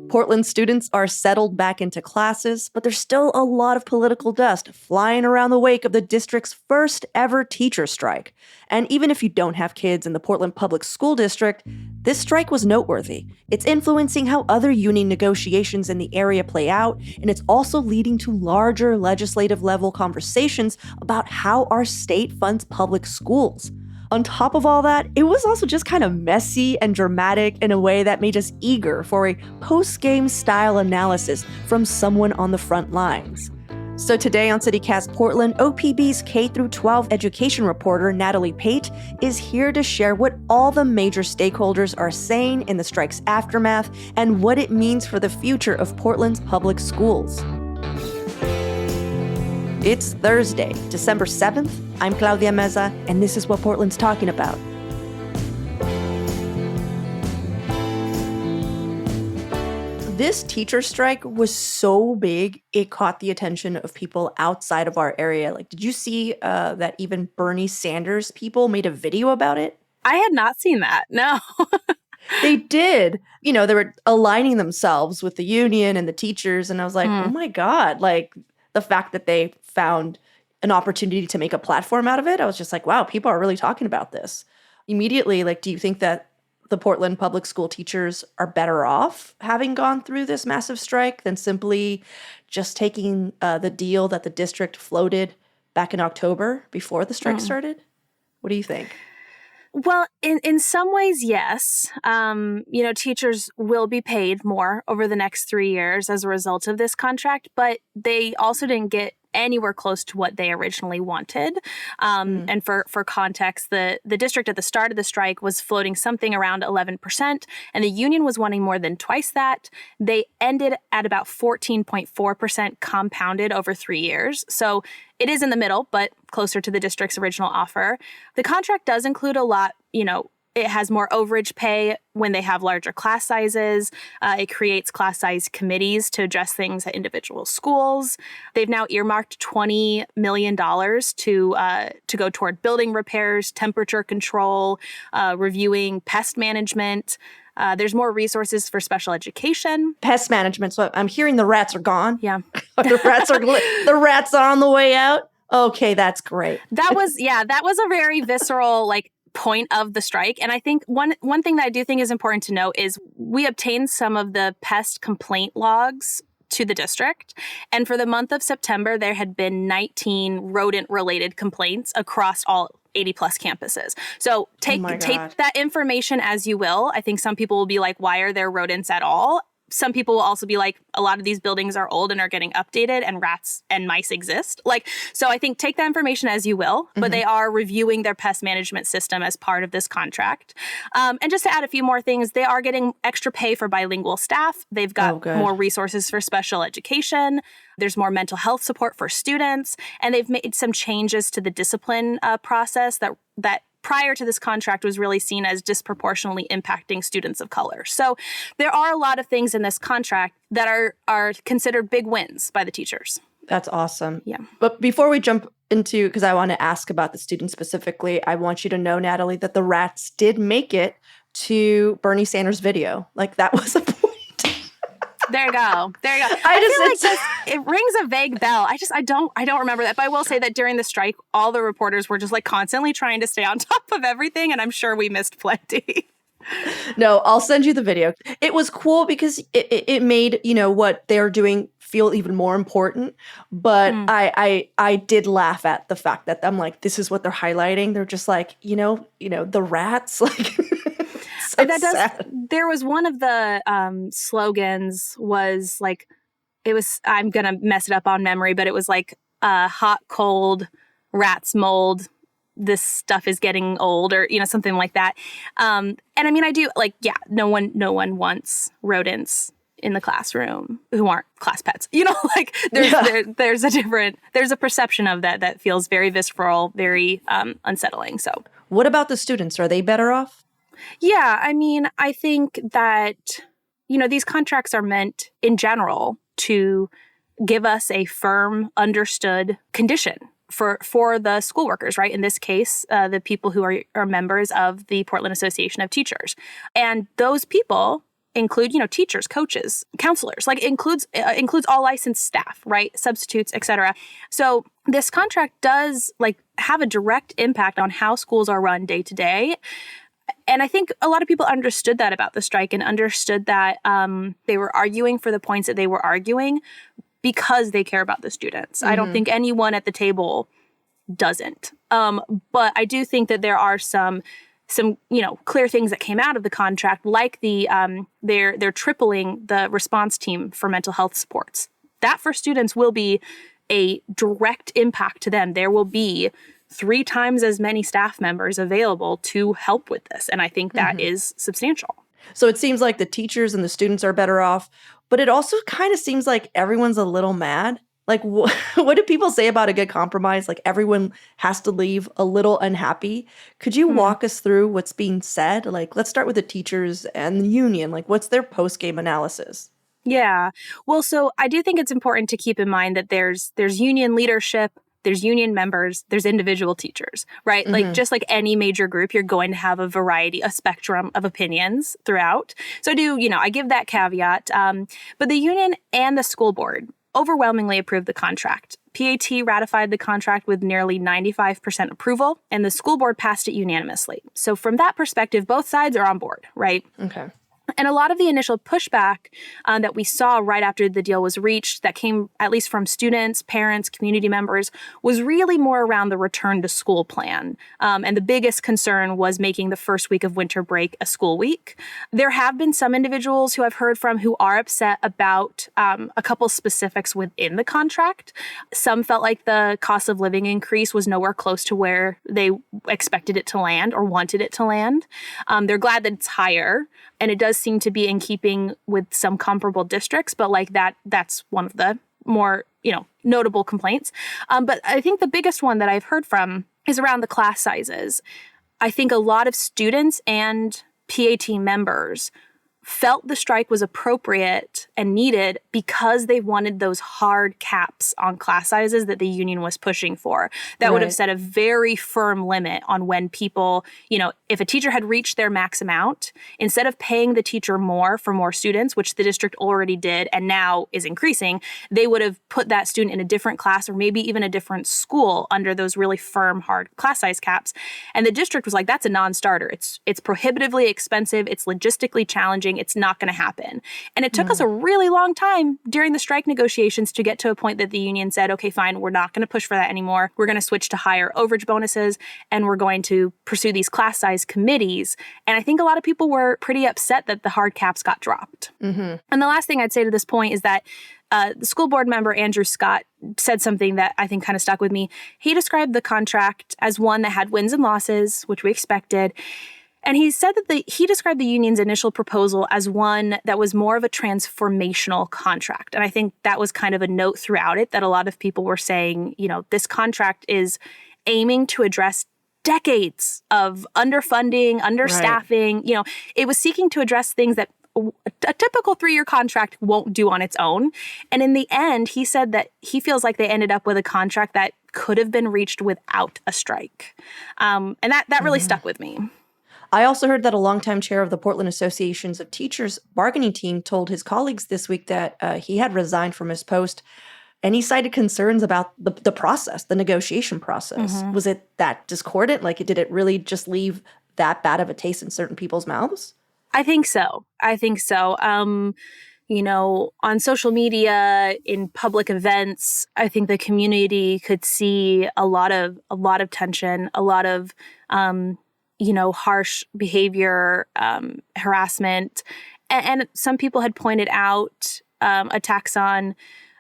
Portland students are settled back into classes, but there's still a lot of political dust flying around the wake of the district's first ever teacher strike. And even if you don't have kids in the Portland Public School District, this strike was noteworthy. It's influencing how other union negotiations in the area play out, and it's also leading to larger legislative level conversations about how our state funds public schools. On top of all that, it was also just kind of messy and dramatic in a way that made us eager for a post-game style analysis from someone on the front lines. So today on CityCast Portland, OPB's K-12 education reporter Natalie Pate is here to share what all the major stakeholders are saying in the strike's aftermath and what it means for the future of Portland's public schools. It's Thursday, December 7th. I'm Claudia Meza, and this is what Portland's talking about. This teacher strike was so big, it caught the attention of people outside of our area. Like, did you see that even Bernie Sanders people made a video about it? I had not seen that, no. They did. You know, they were aligning themselves with the union and the teachers, and I was like, oh my God, like the fact that they found an opportunity to make a platform out of it, I was just like, wow, people are really talking about this. Immediately, like, do you think that the Portland public school teachers are better off having gone through this massive strike than simply just taking the deal that the district floated back in October before the strike started? What do you think? Well, in some ways, yes. Teachers will be paid more over the next 3 years as a result of this contract, but they also didn't get anywhere close to what they originally wanted. And for context, the district at the start of the strike was floating something around 11%, and the union was wanting more than twice that. They ended at about 14.4% compounded over 3 years. So it is in the middle, but closer to the district's original offer. The contract does include a lot, it has more overage pay when they have larger class sizes. It creates class size committees to address things at individual schools. They've now earmarked $20 million to go toward building repairs, temperature control, reviewing pest management. There's more resources for special education. Pest management. So I'm hearing the rats are gone. Yeah. the rats are on the way out. Okay, that's great. That was a very visceral, point of the strike. And I think one thing that I do think is important to note is we obtained some of the pest complaint logs to the district. And for the month of September, there had been 19 rodent-related complaints across all 80 plus campuses. So take that information as you will. I think some people will be like, why are there rodents at all? Some people will also be like, a lot of these buildings are old and are getting updated and rats and mice exist. So I think take that information as you will, but they are reviewing their pest management system as part of this contract. And just to add a few more things, they are getting extra pay for bilingual staff. They've got more resources for special education. There's more mental health support for students. And they've made some changes to the discipline process that prior to this contract was really seen as disproportionately impacting students of color. So there are a lot of things in this contract that are considered big wins by the teachers. That's awesome. Yeah. But before we jump into, because I want to ask about the students specifically, I want you to know, Natalie, that the rats did make it to Bernie Sanders' video. That was a point. There you go. I feel like it rings a vague bell. I don't remember that. But I will say that during the strike, all the reporters were just constantly trying to stay on top of everything. And I'm sure we missed plenty. No, I'll send you the video. It was cool because it made, what they're doing feel even more important. But I did laugh at the fact that I'm like, this is what they're highlighting. They're just like, the rats, So there was one of the slogans was I'm going to mess it up on memory, but it was hot, cold, rats, mold, this stuff is getting old, or, something like that. And I mean, I do no one wants rodents in the classroom who aren't class pets. There's a perception of that feels very visceral, very unsettling. So what about the students? Are they better off? Yeah, I mean, I think that, these contracts are meant in general to give us a firm, understood condition for the school workers, right? In this case, the people who are members of the Portland Association of Teachers. And those people include, teachers, coaches, counselors, like includes all licensed staff, right? Substitutes, etc. So this contract does have a direct impact on how schools are run day to day. And I think a lot of people understood that about the strike and understood that they were arguing for the points that they were arguing because they care about the students. I don't think anyone at the table doesn't. But I do think that there are some clear things that came out of the contract, like they're tripling the response team for mental health supports. That for students will be a direct impact to them. There will be 3 times as many staff members available to help with this. And I think that is substantial. So it seems like the teachers and the students are better off, but it also kind of seems like everyone's a little mad. Like, what do people say about a good compromise? Like, everyone has to leave a little unhappy. Could you walk us through what's being said? Like, let's start with the teachers and the union. Like, what's their post-game analysis? Yeah. Well, so I do think it's important to keep in mind that there's union leadership, there's union members, there's individual teachers, right? Like, just like any major group, you're going to have a variety, a spectrum of opinions throughout. So I give that caveat. But the union and the school board overwhelmingly approved the contract. PAT ratified the contract with nearly 95% approval, and the school board passed it unanimously. So from that perspective, both sides are on board, right? Okay. And a lot of the initial pushback that we saw right after the deal was reached, that came at least from students, parents, community members, was really more around the return to school plan. And the biggest concern was making the first week of winter break a school week. There have been some individuals who I've heard from who are upset about a couple specifics within the contract. Some felt like the cost of living increase was nowhere close to where they expected it to land or wanted it to land. They're glad that it's higher. And it does seem to be in keeping with some comparable districts, but that's one of the more, notable complaints. But I think the biggest one that I've heard from is around the class sizes. I think a lot of students and PAT members felt the strike was appropriate and needed because they wanted those hard caps on class sizes that the union was pushing for. That would have set a very firm limit on when people, if a teacher had reached their max amount, instead of paying the teacher more for more students, which the district already did and now is increasing, they would have put that student in a different class or maybe even a different school under those really firm, hard class size caps. And the district was like, that's a non-starter. It's prohibitively expensive. It's logistically challenging. It's not going to happen. And it took us a really long time during the strike negotiations to get to a point that the union said, okay, fine, we're not going to push for that anymore. We're going to switch to higher overage bonuses, and we're going to pursue these class size committees. And I think a lot of people were pretty upset that the hard caps got dropped. And the last thing I'd say to this point is that the school board member, Andrew Scott, said something that I think kind of stuck with me. He described the contract as one that had wins and losses, which we expected. And he said that he described the union's initial proposal as one that was more of a transformational contract. And I think that was kind of a note throughout it that a lot of people were saying, this contract is aiming to address decades of underfunding, understaffing. It was seeking to address things that a typical 3-year contract won't do on its own. And in the end, he said that he feels like they ended up with a contract that could have been reached without a strike. And that really stuck with me. I also heard that a longtime chair of the Portland Associations of Teachers bargaining team told his colleagues this week that he had resigned from his post, and he cited concerns about the process, the negotiation process. Was it that discordant? Like, did it really just leave that bad of a taste in certain people's mouths? I think so. On social media, in public events, I think the community could see a lot of tension, a lot of harsh behavior, harassment. And some people had pointed out attacks on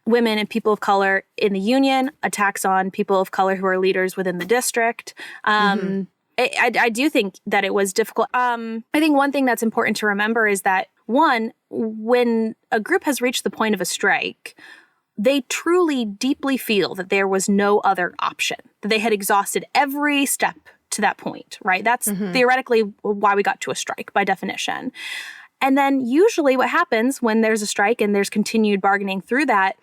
women and people of color in the union, attacks on people of color who are leaders within the district. I do think that it was difficult. I think one thing that's important to remember is that, one, when a group has reached the point of a strike, they truly deeply feel that there was no other option, that they had exhausted every step to that point, right? That's theoretically why we got to a strike by definition. And then usually what happens when there's a strike and there's continued bargaining through that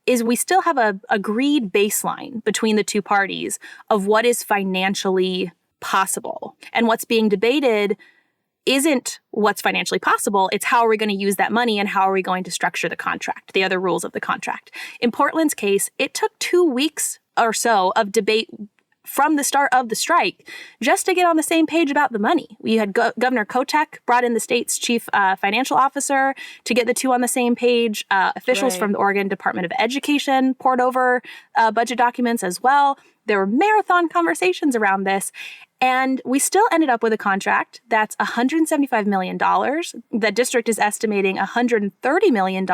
is we still have a agreed baseline between the two parties of what is financially possible. And what's being debated isn't what's financially possible. It's how are we going to use that money and how are we going to structure the contract, the other rules of the contract. In Portland's case, it took 2 weeks or so of debate from the start of the strike just to get on the same page about the money. We had Governor Kotek brought in the state's chief financial officer to get the two on the same page. Officials from the Oregon Department of Education poured over budget documents as well. There were marathon conversations around this. And we still ended up with a contract that's $175 million. The district is estimating $130 million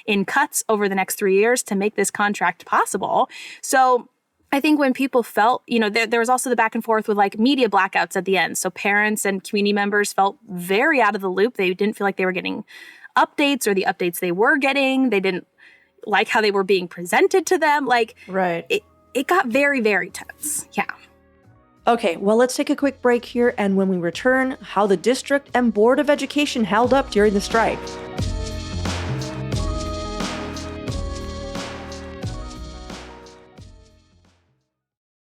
in cuts over the next 3 years to make this contract possible. So I think when people felt, there was also the back and forth with like media blackouts at the end. So parents and community members felt very out of the loop. They didn't feel like they were getting updates, or the updates they were getting, they didn't like how they were being presented to them. Like, it got very, very tense. Yeah. Okay, well, let's take a quick break here, and when we return, how the district and Board of Education held up during the strike.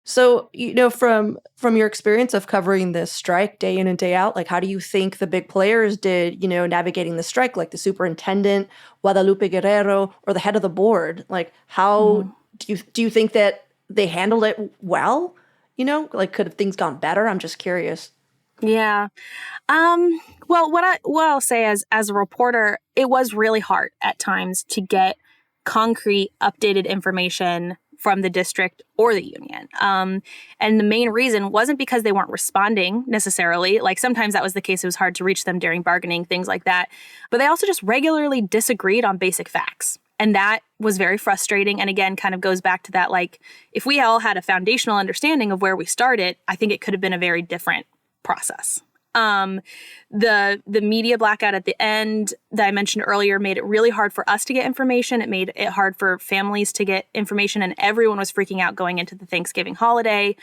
So, from your experience of covering this strike day in and day out, like, how do you think the big players did, navigating the strike, like the superintendent, Guadalupe Guerrero, or the head of the board? Like, how do you think that they handled it well? Like, could have things gone better? I'm just curious. Yeah. Well, what I'll say as a reporter, it was really hard at times to get concrete, updated information from the district or the union. And the main reason wasn't because they weren't responding necessarily. Like, sometimes that was the case. It was hard to reach them during bargaining, things like that. But they also just regularly disagreed on basic facts. And that was very frustrating. And again, kind of goes back to that, like, if we all had a foundational understanding of where we started, I think it could have been a very different process. The media blackout at the end that I mentioned earlier made it really hard for us to get information. It made it hard for families to get information, and everyone was freaking out going into the Thanksgiving holiday.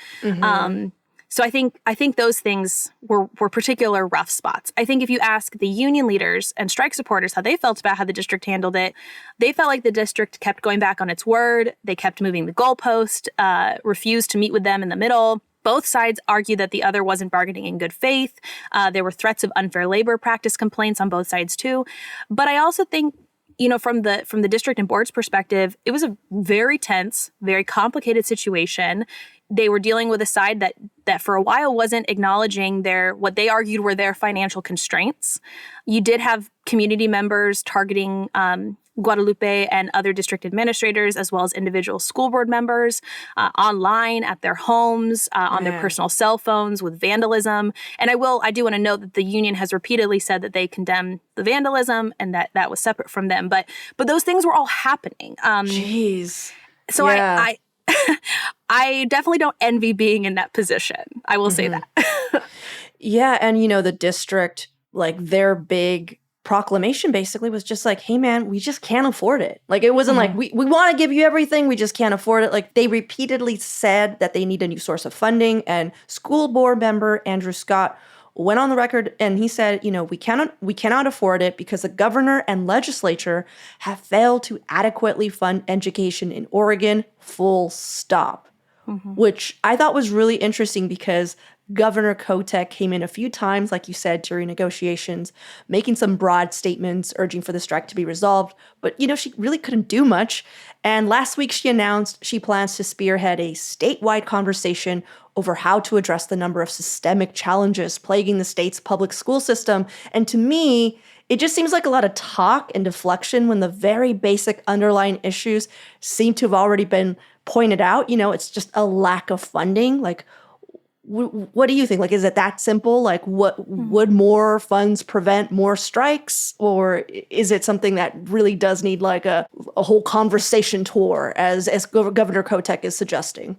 So I think those things were particular rough spots. I think if you ask the union leaders and strike supporters how they felt about how the district handled it, they felt like the district kept going back on its word. They kept moving the goalpost, refused to meet with them in the middle. Both sides argued that the other wasn't bargaining in good faith. There were threats of unfair labor practice complaints on both sides too. But I also think, from the district and board's perspective, it was a very tense, very complicated situation. They were dealing with a side that for a while wasn't acknowledging what they argued were their financial constraints. You did have community members targeting Guadalupe and other district administrators, as well as individual school board members, online, at their homes, on their personal cell phones, with vandalism. And I do want to note that the union has repeatedly said that they condemn the vandalism and that was separate from them. But those things were all happening. Jeez. So yeah. I definitely don't envy being in that position. I will say that. Yeah. And, the district, like, their big proclamation basically was just like, hey, man, we just can't afford it. Like, it wasn't like, we want to give you everything, we just can't afford it. Like, they repeatedly said that they need a new source of funding. And school board member Andrew Scott went on the record and he said, we cannot afford it because the governor and legislature have failed to adequately fund education in Oregon, full stop. Which I thought was really interesting because Governor Kotek came in a few times, like you said, during negotiations, making some broad statements urging for the strike to be resolved. But, she really couldn't do much. And last week she announced she plans to spearhead a statewide conversation over how to address the number of systemic challenges plaguing the state's public school system. And to me, it just seems like a lot of talk and deflection when the very basic underlying issues seem to have already been pointed out. It's just a lack of funding. Like, what do you think? Like, is it that simple? Like, would more funds prevent more strikes? Or is it something that really does need like a whole conversation tour as Governor Kotek is suggesting?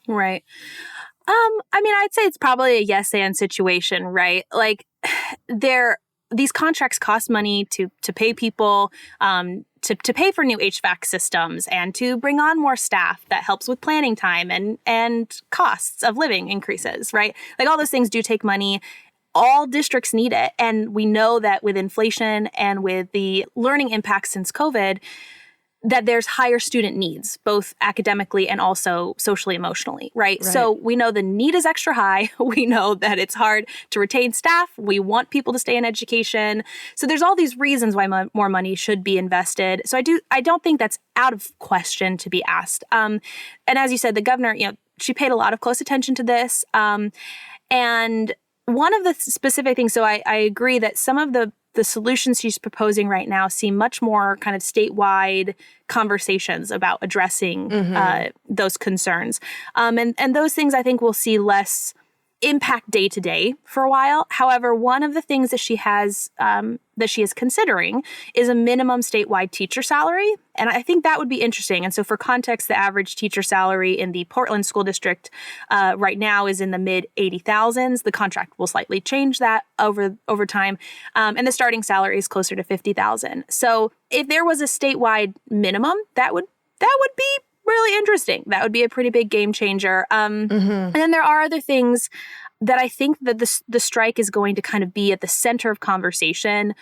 Right. I'd say it's probably a yes and situation, right? Like, these contracts cost money to pay people, to pay for new HVAC systems and to bring on more staff that helps with planning time and costs of living increases, right? Like, all those things do take money. All districts need it. And we know that with inflation and with the learning impacts since COVID, that there's higher student needs, both academically and also socially, emotionally, right? So we know the need is extra high. We know that it's hard to retain staff. We want people to stay in education. So there's all these reasons why more money should be invested. So I don't think that's out of question to be asked. And as you said, the governor, she paid a lot of close attention to this. And one of the specific things, so I agree that some of the solutions she's proposing right now seem much more kind of statewide conversations about addressing those concerns. And those things I think we'll see less impact day to day for a while. However, one of the things that she is considering is a minimum statewide teacher salary. And I think that would be interesting. And so for context, the average teacher salary in the Portland School District right now is in the mid 80,000s. The contract will slightly change that over time. And the starting salary is closer to 50,000. So if there was a statewide minimum, that would be really interesting. That would be a pretty big game changer. And then there are other things that I think that the strike is going to kind of be at the center of conversation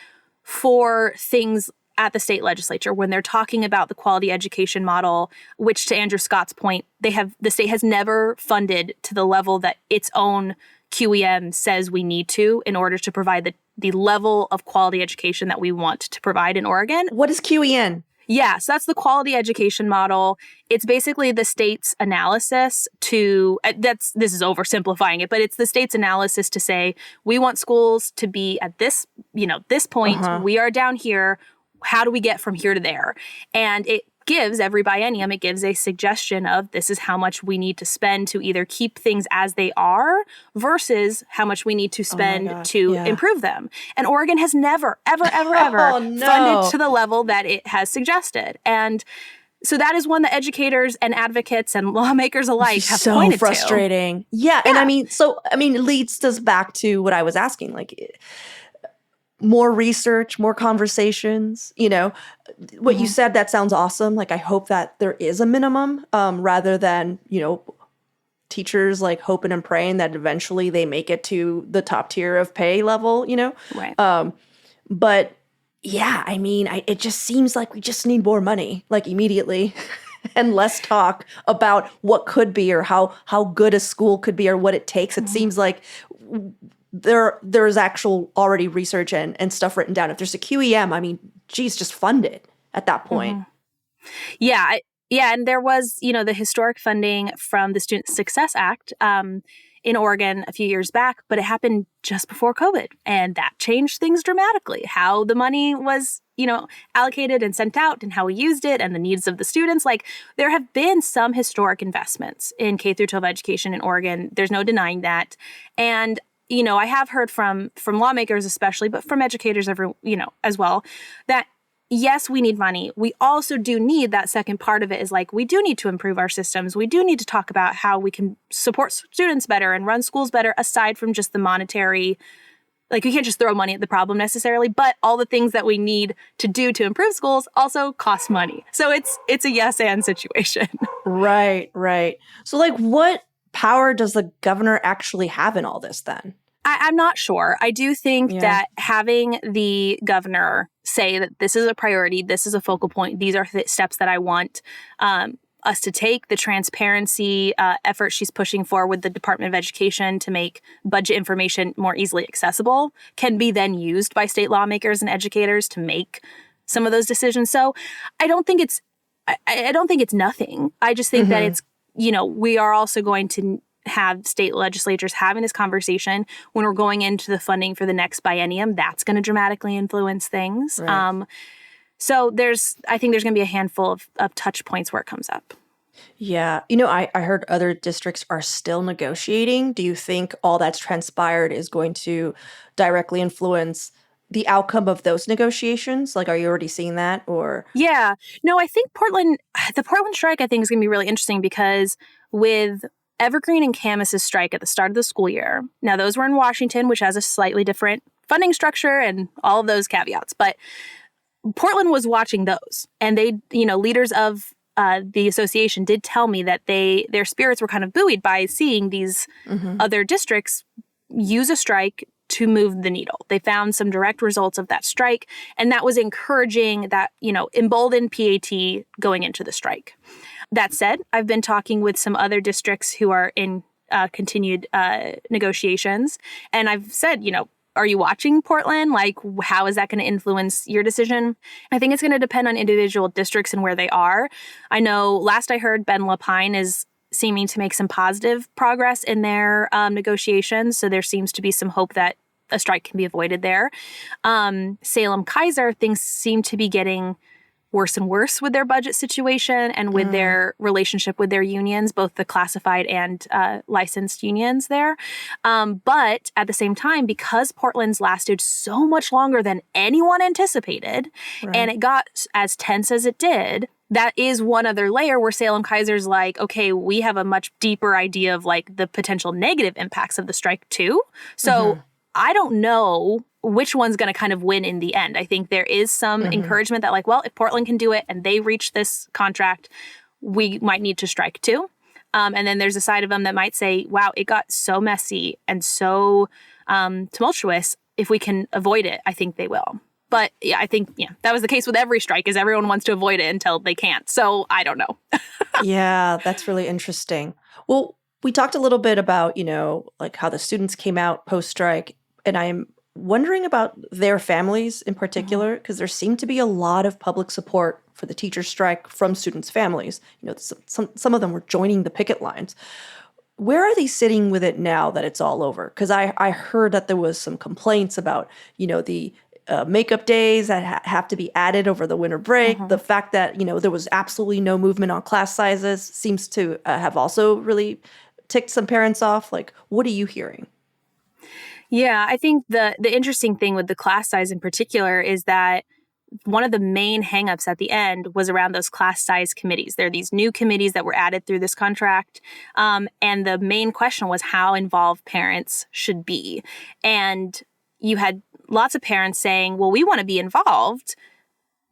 for things at the state legislature when they're talking about the quality education model, which to Andrew Scott's point, the state has never funded to the level that its own QEM says we need to in order to provide the level of quality education that we want to provide in Oregon. What is QEN? Yeah, so that's the quality education model. It's basically the state's analysis to, this is oversimplifying it, but it's the state's analysis to say, we want schools to be at this point, we are down here, how do we get from here to there? And it gives every biennium, it gives a suggestion of this is how much we need to spend to either keep things as they are versus how much we need to spend to improve them. And Oregon has never, ever funded to the level that it has suggested. And so that is one that educators and advocates and lawmakers alike have pointed to. So frustrating. Yeah. And it leads us back to what I was asking, like more research, more conversations, what you said, that sounds awesome. Like, I hope that there is a minimum rather than, teachers like hoping and praying that eventually they make it to the top tier of pay level, Right. But yeah, it just seems like we just need more money, like immediately, and less talk about what could be or how good a school could be or what it takes. It seems like there's actual already research and stuff written down. If there's a QEM, just fund it at that point. Yeah. And there was, the historic funding from the Student Success Act in Oregon a few years back, but it happened just before COVID. And that changed things dramatically. How the money was, allocated and sent out and how we used it and the needs of the students. Like, there have been some historic investments in K through 12 education in Oregon. There's no denying that. And I have heard from lawmakers especially, but from educators as well, that yes, we need money. We also do need that second part of it is like, we do need to improve our systems. We do need to talk about how we can support students better and run schools better, aside from just the monetary. Like, we can't just throw money at the problem necessarily, but all the things that we need to do to improve schools also cost money. So it's a yes and situation. Right. So like, what power does the governor actually have in all this then? I'm not sure. I do think that having the governor say that this is a priority, this is a focal point, these are the steps that I want us to take, the transparency effort she's pushing for with the Department of Education to make budget information more easily accessible can be then used by state lawmakers and educators to make some of those decisions. So I don't think it's nothing. I just think that it's, we are also going to have state legislatures having this conversation when we're going into the funding for the next biennium. That's going to dramatically influence things. Right. So I think there's going to be a handful of touch points where it comes up. Yeah. I heard other districts are still negotiating. Do you think all that's transpired is going to directly influence the outcome of those negotiations? Like, are you already seeing that, or? Yeah. No, I think the Portland strike, I think, is going to be really interesting because with Evergreen and Camus's strike at the start of the school year. Now, those were in Washington, which has a slightly different funding structure and all of those caveats. But Portland was watching those. And they, leaders of the association did tell me that their spirits were kind of buoyed by seeing these other districts use a strike to move the needle. They found some direct results of that strike, and that was encouraging, that, emboldened PAT going into the strike. That said, I've been talking with some other districts who are in continued negotiations, and I've said, are you watching Portland? Like, how is that going to influence your decision? I think it's going to depend on individual districts and where they are. I know last I heard, Ben Lapine is seeming to make some positive progress in their negotiations. So there seems to be some hope that a strike can be avoided there. Salem-Keizer, things seem to be getting worse and worse with their budget situation and with their relationship with their unions, both the classified and licensed unions there. But at the same time, because Portland's lasted so much longer than anyone anticipated, and it got as tense as it did, that is one other layer where Salem-Keizer's like, okay, we have a much deeper idea of like the potential negative impacts of the strike too. So I don't know which one's going to kind of win in the end. I think there is some encouragement that like, well, if Portland can do it and they reach this contract, we might need to strike too. And then there's a side of them that might say, wow, it got so messy and so tumultuous. If we can avoid it, I think they will. But yeah, I think that was the case with every strike, is everyone wants to avoid it until they can't. So I don't know. Yeah, that's really interesting. Well, we talked a little bit about, like how the students came out post-strike, and I'm wondering about their families in particular, because there seemed to be a lot of public support for the teacher strike from students' families. Some of them were joining the picket lines. Where are they sitting with it now that it's all over? Because I heard that there was some complaints about, the makeup days that have to be added over the winter break. The fact that, there was absolutely no movement on class sizes seems to have also really ticked some parents off. Like, what are you hearing? Yeah, I think the interesting thing with the class size in particular is that one of the main hangups at the end was around those class size committees. There are these new committees that were added through this contract. And the main question was how involved parents should be. And you had lots of parents saying, well, we want to be involved.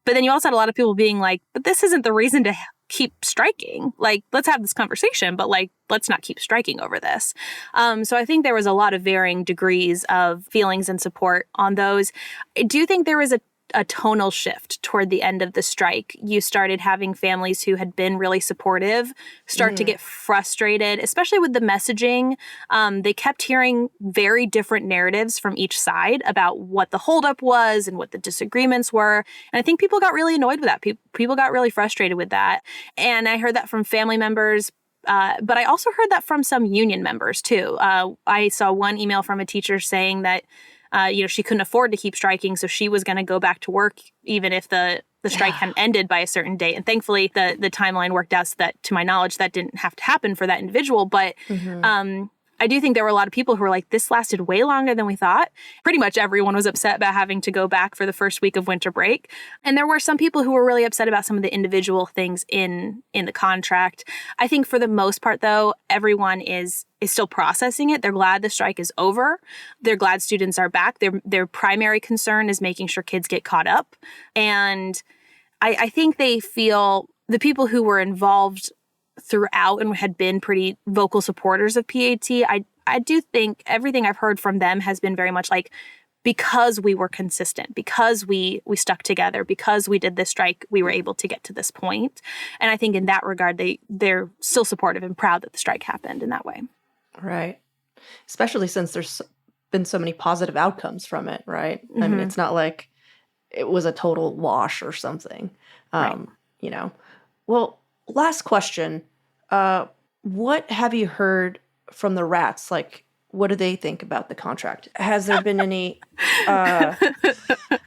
But then you also had a lot of people being like, but this isn't the reason to keep striking. Like, let's have this conversation, but like, let's not keep striking over this. So I think there was a lot of varying degrees of feelings and support on those. I do think there was a tonal shift toward the end of the strike. You started having families who had been really supportive start to get frustrated, especially with the messaging. They kept hearing very different narratives from each side about what the holdup was and what the disagreements were. And I think people got really annoyed with that. People got really frustrated with that. And I heard that from family members. But I also heard that from some union members too. I saw one email from a teacher saying that she couldn't afford to keep striking, so she was going to go back to work even if the strike hadn't ended by a certain date. And thankfully, the timeline worked out so that, to my knowledge, that didn't have to happen for that individual. But I do think there were a lot of people who were like, this lasted way longer than we thought. Pretty much everyone was upset about having to go back for the first week of winter break. And there were some people who were really upset about some of the individual things in the contract. I think for the most part, though, everyone is still processing it. They're glad the strike is over. They're glad students are back. Their primary concern is making sure kids get caught up. And I think they feel, the people who were involved throughout and had been pretty vocal supporters of PAT, I do think everything I've heard from them has been very much like, because we were consistent, because we stuck together, because we did this strike, we were able to get to this point. And I think in that regard, they're still supportive and proud that the strike happened in that way. Right. Especially since there's been so many positive outcomes from it, right? I mean, it's not like it was a total wash or something. Well, last question. What have you heard from the Rats? Like, what do they think about the contract? Has there been any, has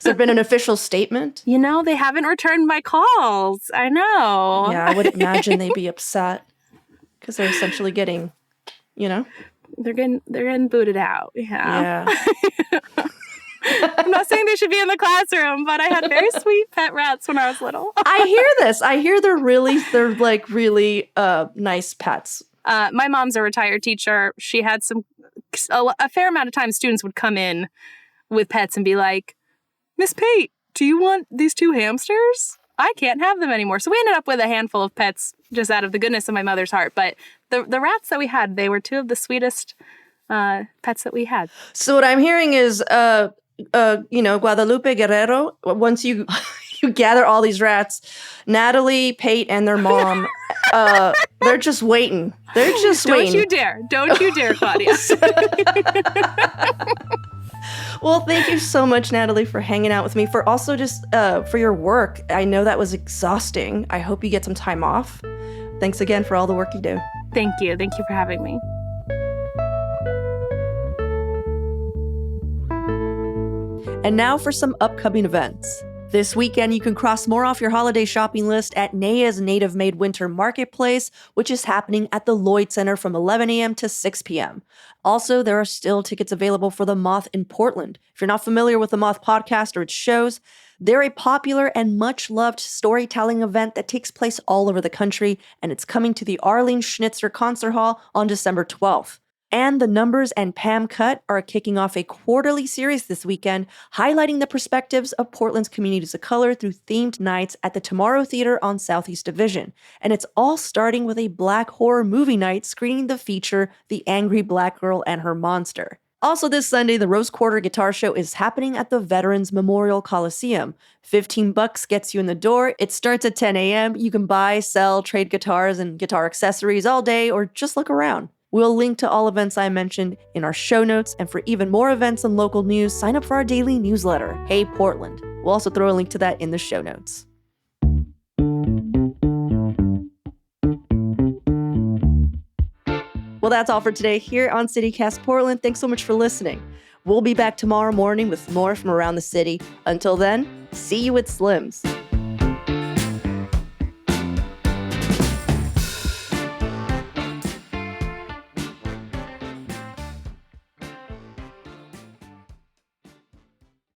there been an official statement? They haven't returned my calls. I know. Yeah, I would imagine they'd be upset because they're essentially getting, They're getting booted out. Yeah. I'm not saying they should be in the classroom, but I had very sweet pet rats when I was little. I hear this. I hear they're really nice pets. My mom's a retired teacher. She had a fair amount of time students would come in with pets and be like, Miss Pate, do you want these 2 hamsters? I can't have them anymore. So we ended up with a handful of pets just out of the goodness of my mother's heart. But the rats that we had, they were 2 of the sweetest pets that we had. So what I'm hearing is, Guadalupe Guerrero, once you you gather all these rats, Natalie, Pate, and their mom, they're just waiting. They're just waiting. Don't you dare, Claudia. Well, thank you so much, Natalie, for hanging out with me, for also just for your work. I know that was exhausting. I hope you get some time off. Thanks again for all the work you do. Thank you. Thank you for having me. And now for some upcoming events. This weekend, you can cross more off your holiday shopping list at Naya's Native Made Winter Marketplace, which is happening at the Lloyd Center from 11 a.m. to 6 p.m. Also, there are still tickets available for The Moth in Portland. If you're not familiar with The Moth podcast or its shows, they're a popular and much-loved storytelling event that takes place all over the country, and it's coming to the Arlene Schnitzer Concert Hall on December 12th. And The Numbers and Pam Cutt are kicking off a quarterly series this weekend, highlighting the perspectives of Portland's communities of color through themed nights at the Tomorrow Theater on Southeast Division. And it's all starting with a Black horror movie night screening the feature The Angry Black Girl and Her Monster. Also this Sunday, the Rose Quarter Guitar Show is happening at the Veterans Memorial Coliseum. $15 gets you in the door. It starts at 10 a.m. You can buy, sell, trade guitars and guitar accessories all day, or just look around. We'll link to all events I mentioned in our show notes, and for even more events and local news, sign up for our daily newsletter, Hey Portland. We'll also throw a link to that in the show notes. Well, that's all for today here on CityCast Portland. Thanks so much for listening. We'll be back tomorrow morning with more from around the city. Until then, see you at Slim's.